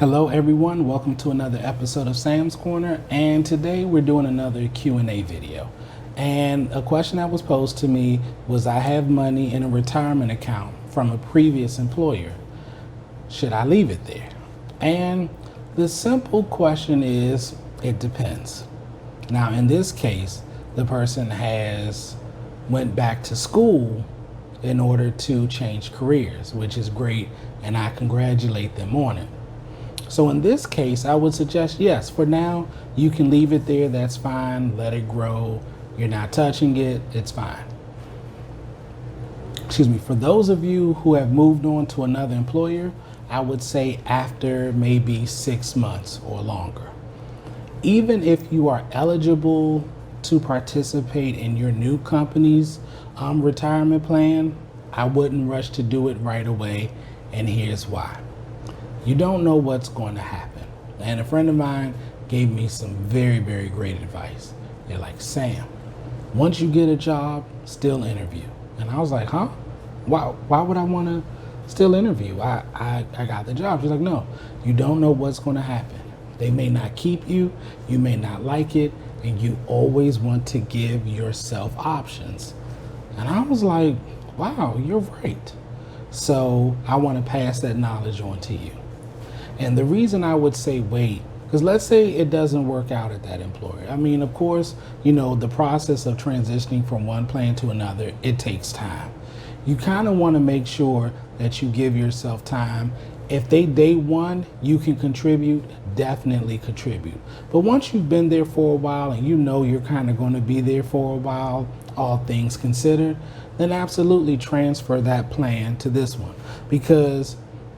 Hello everyone, welcome to another episode of Sam's Corner, and today we're doing another Q&A video. And a question that was posed to me was, I have money in a retirement account from a previous employer. Should I leave it there? And the simple question is, it depends. Now in this case, the person has went back to school in order to change careers, which is great, and I congratulate them on it. So in this case, I would suggest, yes, for now, you can leave it there. That's fine. Let it grow. You're not touching it. It's fine. Excuse me. For those of you who have moved on to another employer, I would say after maybe 6 months or longer. Even if you are eligible to participate in your new company's retirement plan, I wouldn't rush to do it right away. And here's why. You don't know what's going to happen. And a friend of mine gave me some very, very great advice. They're like, Sam, once you get a job, still interview. And I was like, huh? Why would I want to still interview? I got the job. She's like, no, you don't know what's going to happen. They may not keep you. You may not like it. And you always want to give yourself options. And I was like, wow, you're right. So I want to pass that knowledge on to you. And the reason I would say wait, because let's say it doesn't work out at that employer. I mean, of course, the process of transitioning from one plan to another, it takes time. You kind of want to make sure that you give yourself time. If day one, you can contribute, definitely contribute. But once you've been there for a while and you're kind of going to be there for a while, all things considered, then absolutely transfer that plan to this one, because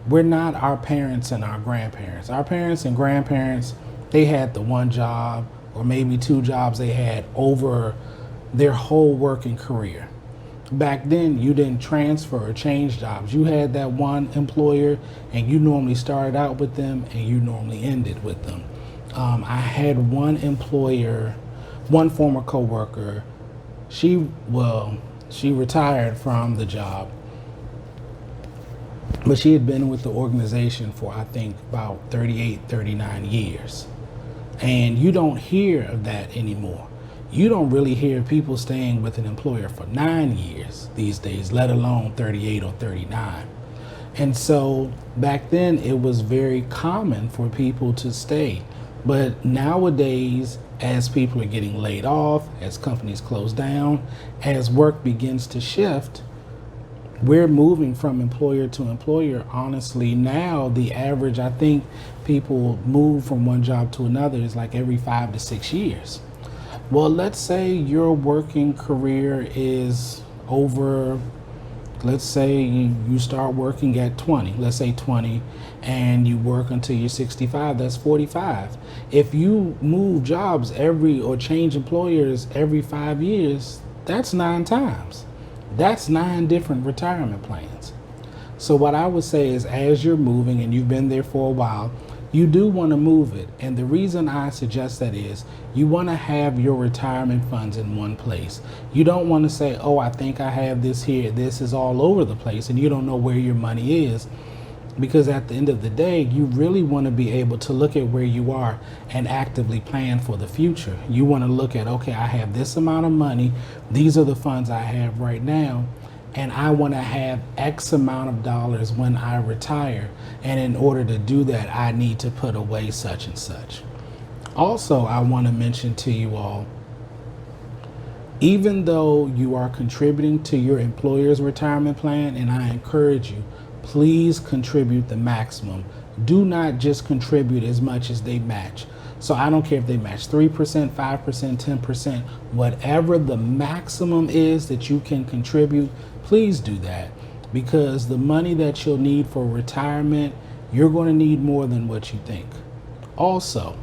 we're not our parents and our grandparents. Our parents and grandparents, they had the one job or maybe two jobs they had over their whole working career. Back then, you didn't transfer or change jobs. You had that one employer, and you normally started out with them and you normally ended with them. I had one employer, one former coworker. She retired from the job, but she had been with the organization for, I think, about 38, 39 years. And you don't hear of that anymore. You don't really hear people staying with an employer for 9 years these days, let alone 38 or 39. And so back then it was very common for people to stay. But nowadays, as people are getting laid off, as companies close down, as work begins to shift, we're moving from employer to employer. Honestly, now the average, I think people move from one job to another is like every 5 to 6 years. Well, let's say your working career is over, let's say you start working at 20, let's say 20, and you work until you're 65, that's 45. If you move jobs or change employers every 5 years, that's 9 times. That's 9 different retirement plans. So what I would say is, as you're moving and you've been there for a while, you do want to move it. And the reason I suggest that is you want to have your retirement funds in one place. You don't want to say, oh, I think I have this here. This is all over the place, and you don't know where your money is. Because at the end of the day, you really want to be able to look at where you are and actively plan for the future. You want to look at, okay, I have this amount of money. These are the funds I have right now. And I want to have X amount of dollars when I retire. And in order to do that, I need to put away such and such. Also, I want to mention to you all, even though you are contributing to your employer's retirement plan, and I encourage you, please contribute the maximum. Do not just contribute as much as they match. So I don't care if they match 3%, 5%, 10%, whatever the maximum is that you can contribute, please do that. Because the money that you'll need for retirement, you're going to need more than what you think. Also,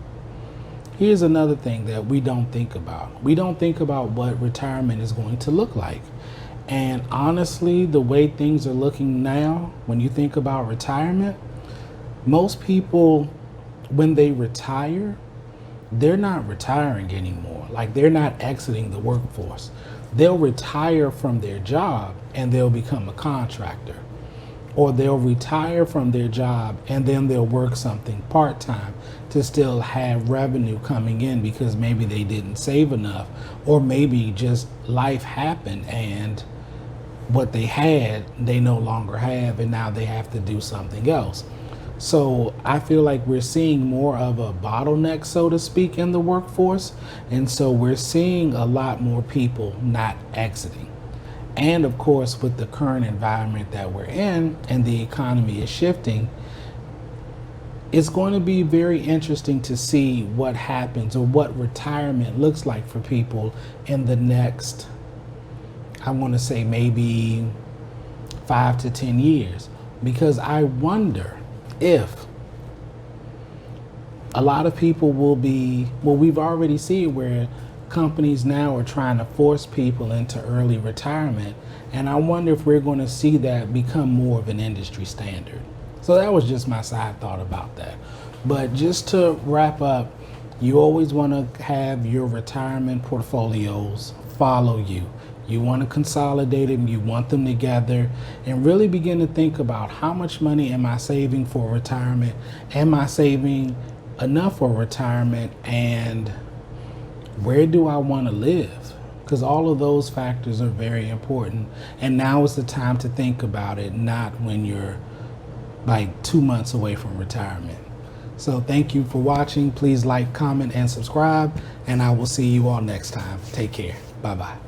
here's another thing that we don't think about. We don't think about what retirement is going to look like. And honestly, the way things are looking now, when you think about retirement, most people, when they retire, they're not retiring anymore. Like, they're not exiting the workforce. They'll retire from their job and they'll become a contractor. or they'll retire from their job and then they'll work something part-time to still have revenue coming in because maybe they didn't save enough, or maybe just life happened and what they had they no longer have and now they have to do something else. So I feel like we're seeing more of a bottleneck, so to speak, in the workforce, and so we're seeing a lot more people not exiting. And of course, with the current environment that we're in and the economy is shifting, it's going to be very interesting to see what happens or what retirement looks like for people in the next, I want to say maybe 5 to 10 years. Because I wonder if a lot of people will be, well, we've already seen where companies now are trying to force people into early retirement. And I wonder if we're going to see that become more of an industry standard. So that was just my side thought about that. But just to wrap up, you always want to have your retirement portfolios follow you. You want to consolidate them, you want them together, and really begin to think about how much money am I saving for retirement? Am I saving enough for retirement? And where do I want to live? Because all of those factors are very important. And now is the time to think about it, not when you're like 2 months away from retirement. So thank you for watching. Please like, comment, and subscribe, and I will see you all next time. Take care. Bye-bye.